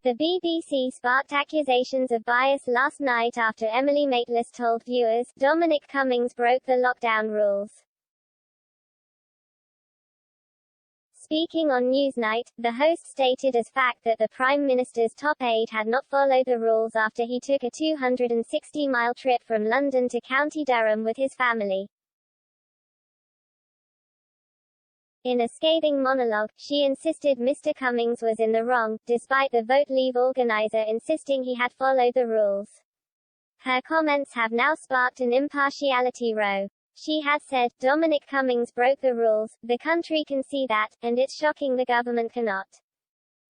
The BBC sparked accusations of bias last night after Emily Maitlis told viewers, Dominic Cummings broke the lockdown rules. Speaking on Newsnight, the host stated as fact that the Prime Minister's top aide had not followed the rules after he took a 260-mile trip from London to County Durham with his family. In a scathing monologue, she insisted Mr. Cummings was in the wrong, despite the Vote Leave organizer insisting he had followed the rules. Her comments have now sparked an impartiality row. She has said, Dominic Cummings broke the rules, the country can see that, and it's shocking the government cannot.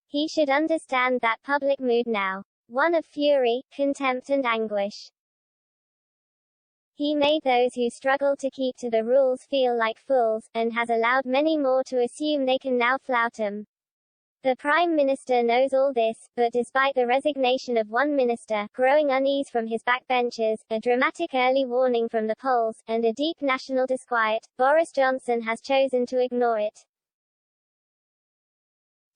He should understand that public mood now. One of fury, contempt and anguish. He made those who struggle to keep to the rules feel like fools, and has allowed many more to assume they can now flout him. The Prime Minister knows all this, but despite the resignation of one minister, growing unease from his backbenchers, a dramatic early warning from the polls, and a deep national disquiet, Boris Johnson has chosen to ignore it.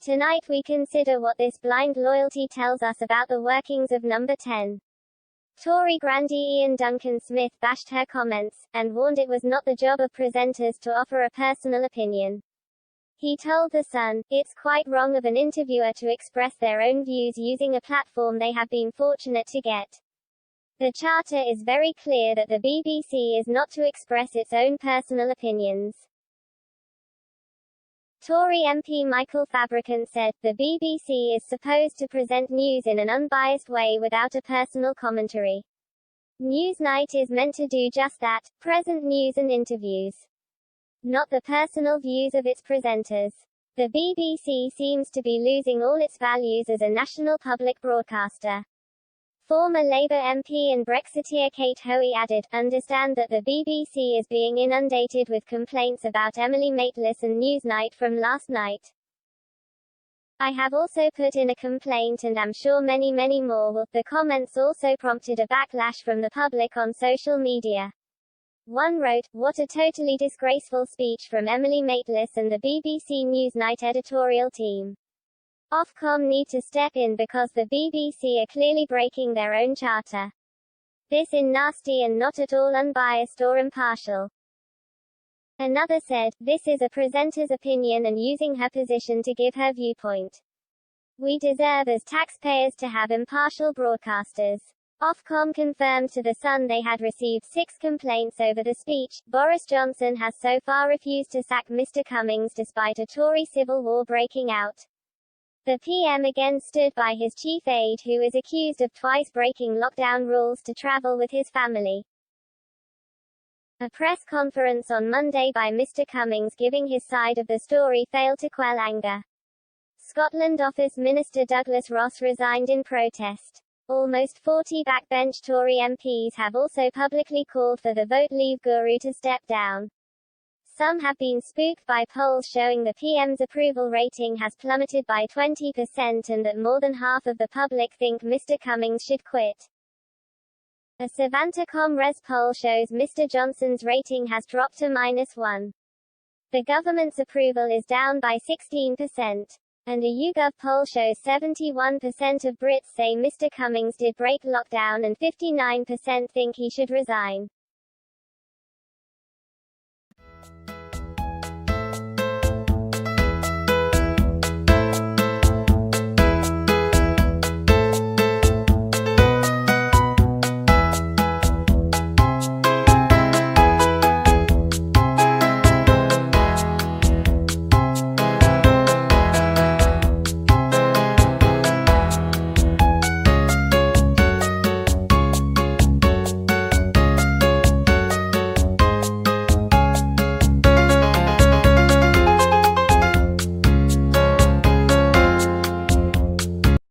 Tonight we consider what this blind loyalty tells us about the workings of Number 10. Tory grandee Ian Duncan Smith bashed her comments, and warned it was not the job of presenters to offer a personal opinion. He told The Sun, it's quite wrong of an interviewer to express their own views using a platform they have been fortunate to get. The charter is very clear that the BBC is not to express its own personal opinions. Tory MP Michael Fabricant said, the BBC is supposed to present news in an unbiased way without a personal commentary. Newsnight is meant to do just that, present news and interviews. Not the personal views of its presenters. The BBC seems to be losing all its values as a national public broadcaster. Former Labour MP and Brexiteer Kate Hoey added, understand that the BBC is being inundated with complaints about Emily Maitlis and Newsnight from last night. I have also put in a complaint and am sure many more will. The comments also prompted a backlash from the public on social media. One wrote, what a totally disgraceful speech from Emily Maitlis and the BBC Newsnight editorial team. Ofcom need to step in because the BBC are clearly breaking their own charter. This is nasty and not at all unbiased or impartial. Another said, this is a presenter's opinion and using her position to give her viewpoint. We deserve as taxpayers to have impartial broadcasters. Ofcom confirmed to The Sun they had received 6 complaints over the speech. Boris Johnson has so far refused to sack Mr. Cummings despite a Tory civil war breaking out. The PM again stood by his chief aide who is accused of twice breaking lockdown rules to travel with his family. A press conference on Monday by Mr. Cummings giving his side of the story failed to quell anger. Scotland Office Minister Douglas Ross resigned in protest. Almost 40 backbench Tory MPs have also publicly called for the Vote Leave guru to step down. Some have been spooked by polls showing the PM's approval rating has plummeted by 20% and that more than half of the public think Mr. Cummings should quit. A Savanta.com Res poll shows Mr. Johnson's rating has dropped to -1. The government's approval is down by 16%. And a YouGov poll shows 71% of Brits say Mr. Cummings did break lockdown and 59% think he should resign.